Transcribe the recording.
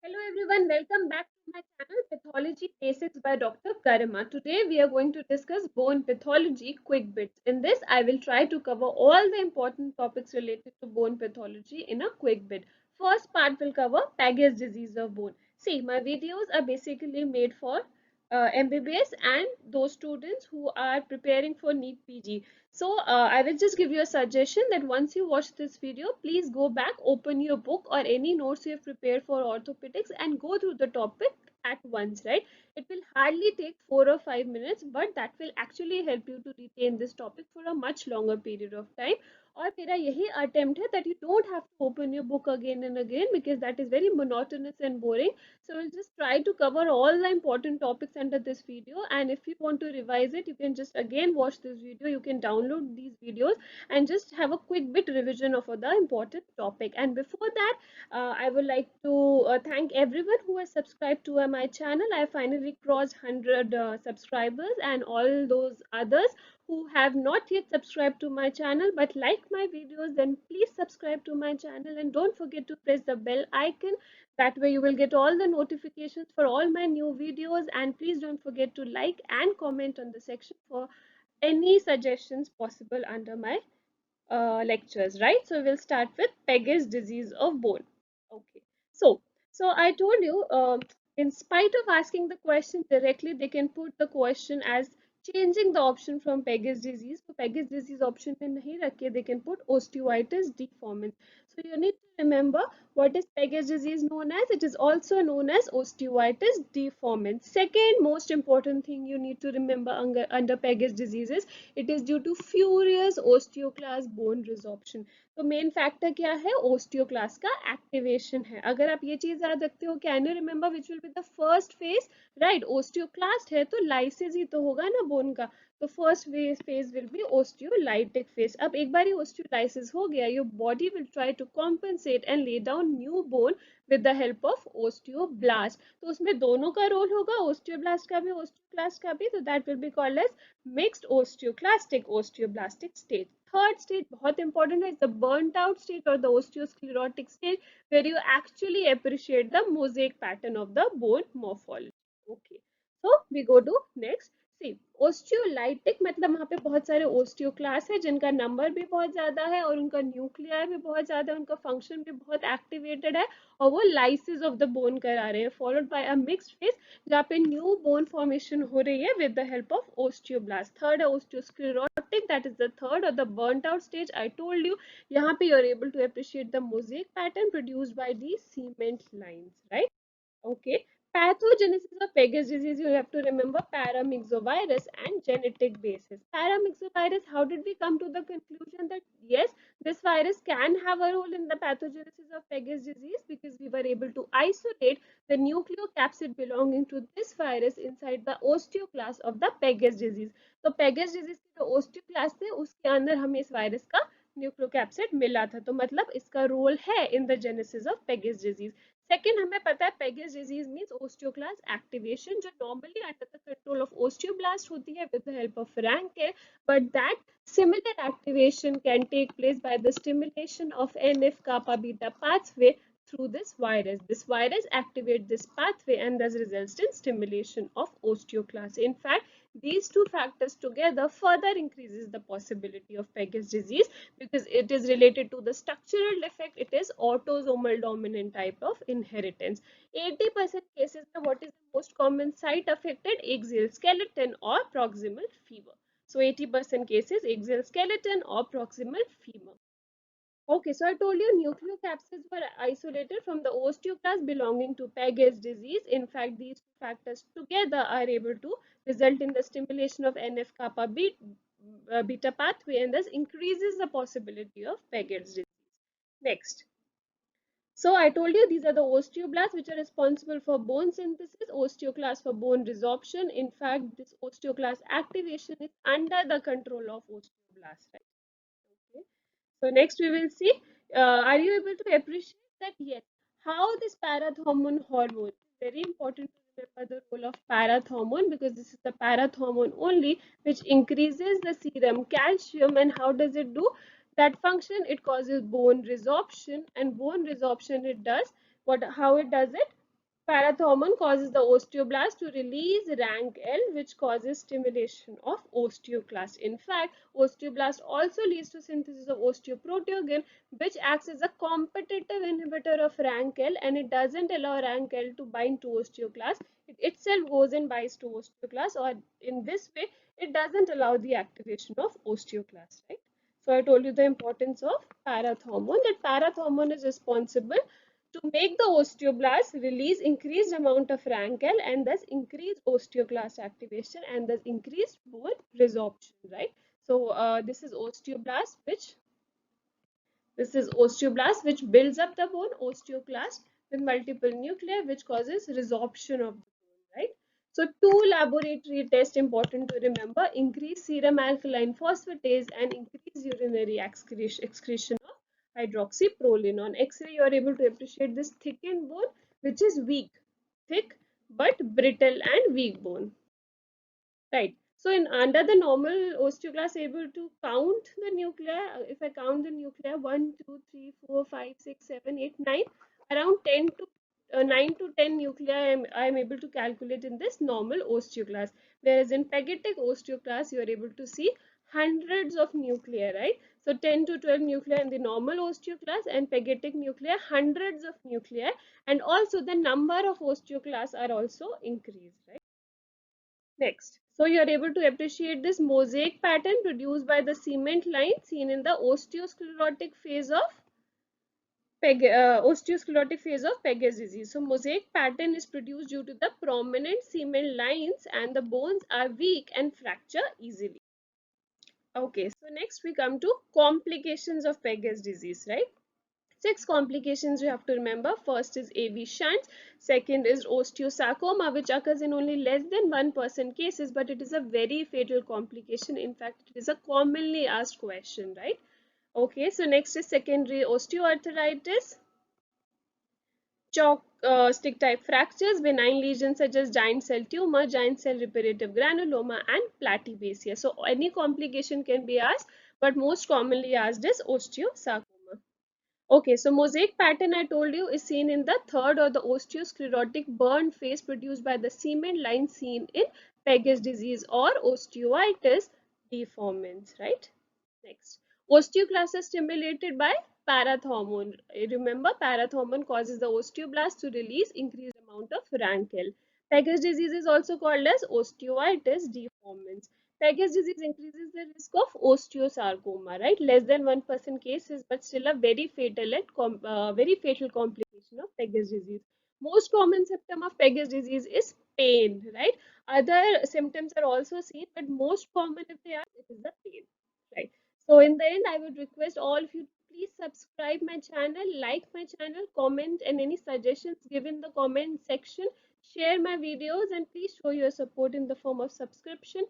Hello everyone, welcome back to my channel Pathology Basics by Dr. Karima. Today we are going to discuss bone pathology quick bits. In this I will try to cover all the important topics related to bone pathology in a quick bit. First part will cover Paget's disease of bone. See, my videos are basically made for MBBS and those students who are preparing for NEET PG. So I will just give you a suggestion that once you watch this video, please go back, open your book or any notes you have prepared for orthopedics and go through the topic at once, right? It will hardly take 4 or 5 minutes, but that will actually help you to retain this topic for a much longer period of time. और मेरा यही attempt है that you don't have to open your book again and again because that is very monotonous and boring. So we'll just try to cover all the important topics under this video, and if you want to revise it, you can just again watch this video. You can download these videos and just have a quick bit revision of the important topic. And before that, I would like to thank everyone who has subscribed to my channel. I finally crossed 100 subscribers, and all those others who have not yet subscribed to my channel but like my videos, then please subscribe to my channel and don't forget to press the bell icon. That way you will get all the notifications for all my new videos, and please don't forget to like and comment on the section for any suggestions possible under my lectures, right? So we'll start with Peges disease of bone. Okay. So, I told you, in spite of asking the question directly, they can put the question as changing the option from Peges disease. So Peges disease option में नहीं रख के they can put osteoitis deformans. So you need to remember what is Peges disease known as. It is also known as osteoitis deformans. Second most important thing you need to remember under Peges disease is it is due to furious osteoclast bone resorption. तो main factor क्या है osteoclast का activation है. अगर आप ये चीज याद रखते हो, can you remember which will be the first phase, right? Osteoclast है तो लाइसिस ही तो होगा ना बोन का. तो first phase will be osteolytic phase. अब एक बार ओस्टियोलाइसिस हो गया, your body will try to compensate and lay down new bone with the help of osteoblast. तो उसमें दोनों का रोल होगा, ओस्टियोब्लास्ट का भी ओस्टियोक्लास्ट का भी. तो that will be called as mixed osteoclastic stage. Third stage बहुत important है, is the burnt out stage or the osteosclerotic stage, where you actually appreciate the mosaic pattern of the bone morphology. Okay, so we go to next. See, ओस्टियोलाइटिक मतलब वहाँ पे बहुत सारे ओस्टियोक्लास है जिनका number भी बहुत ज्यादा है और उनका न्यूक्लियर भी बहुत ज्यादा है, उनका फंक्शन भी बहुत एक्टिवेटेड है और वो लाइसिस ऑफ द बोन करा रहे हैं, followed by a mixed phase जहाँ पे न्यू बोन फॉर्मेशन हो रही है with the help of osteoblast. Third है osteosclerotic, that is the third और the burnt out stage. I told you यहाँ पे you are able to appreciate the mosaic pattern produced by the cement lines, right? Okay. Pathogenesis of Pegas disease, you have to remember paramyxovirus and genetic basis. Paramyxovirus, how did we come to the conclusion that yes, this virus can have a role in the pathogenesis of Pegas disease? Because we were able to isolate the nucleocapsid belonging to this virus inside the osteoclast of the Pegas disease. तो Pegas disease के जो osteoclast थे उसके अंदर हमें इस virus का nucleocapsid मिला था, तो मतलब इसका रोल है in the genesis of Paget's disease. Second, हमें पता है Paget's disease means osteoclast activation, जो normally under the control of osteoblast होती है with the help of RANKL, but that similar activation can take place by the stimulation of NF kappa beta pathway through this virus. This virus activates this pathway and thus results in stimulation of osteoclast. In fact, these two factors together further increases the possibility of Pegas disease because it is related to the structural defect. It is autosomal dominant type of inheritance. 80% cases में what is the most common site affected? Axial skeleton or proximal femur. So 80% cases axial skeleton or proximal femur. Okay, so I told you nucleocapsids were isolated from the osteoclast belonging to Pegas disease. In fact, these two factors together are able to result in the stimulation of NF kappa beta pathway and thus increases the possibility of Pegas disease. Next. So I told you these are the osteoblasts which are responsible for bone synthesis, osteoclast for bone resorption. In fact, this osteoclast activation is under the control of osteoblast, right? Okay. So next we will see, are you able to appreciate that? Yes, how this parathormone hormone, very important to remember the role of parathormone because this is the parathormone only which increases the serum calcium. And how does it do that function? It causes bone resorption, and bone resorption it does what, how it does it? Parathormone causes the osteoblast to release rank L, which causes stimulation of osteoclast. In fact, osteoblast also leads to synthesis of osteoproteogen, which acts as a competitive inhibitor of rank L, and it doesn't allow rank L to bind to osteoclast. It itself goes and binds to osteoclast, or in this way, it doesn't allow the activation of osteoclast, right? So I told you the importance of parathormone, that parathormone is responsible to make the osteoblast release increased amount of Rankel and thus increase osteoclast activation and thus increased bone resorption, right? So this is osteoblast which builds up the bone, osteoclast with multiple nuclei which causes resorption of the bone, right? So two laboratory tests important to remember: increase serum alkaline phosphatase and increase urinary excretion of hydroxyproline. On X-ray, you are able to appreciate this thickened bone, which is weak, thick but brittle and weak bone. Right. So in under the normal osteoclast able to count the nuclei. If I count the nuclei 1, 2, 3, 4, 5, 6, 7, 8, 9, around 10 to 9 to 10 nuclei I am able to calculate in this normal osteoclast. Whereas in pegetic osteoclast you are able to see hundreds of nuclei, right? So 10 to 12 nuclei in the normal osteoclast, and pegetic nuclei hundreds of nuclei, and also the number of osteoclasts are also increased, right? Next, so you are able to appreciate this mosaic pattern produced by the cement line seen in the osteosclerotic phase of Peges disease. So mosaic pattern is produced due to the prominent cement lines and the bones are weak and fracture easily. Okay, so next we come to complications of Peges disease, right? Six complications you have to remember. First is AV shunt. Second is osteosarcoma, which occurs in only less than 1% cases, but it is a very fatal complication. In fact, it is a commonly asked question, right? Okay, so next is secondary osteoarthritis, chalk stick type fractures, benign lesions such as giant cell tumor, giant cell reparative granuloma, and platyphasia. So any complication can be asked, but most commonly asked is osteosarcoma. Okay, so mosaic pattern I told you is seen in the third or the osteosclerotic burn phase produced by the cement line seen in Peges disease or osteoitis deformans, right? Next, osteoclast is stimulated by parathormone. Remember, parathormone causes the osteoblast to release increased amount of Rankel. Peges disease is also called as osteoitis deformans. Peges disease increases the risk of osteosarcoma, right? Less than 1% cases, but still a very fatal and very fatal complication of Peges disease. Most common symptom of Peges disease is pain, right? Other symptoms are also seen, but most common if they are, it is the pain, right? So in the end, I would request all of you to please subscribe my channel, like my channel, comment, and any suggestions given in the comment section. Share my videos and please show your support in the form of subscription.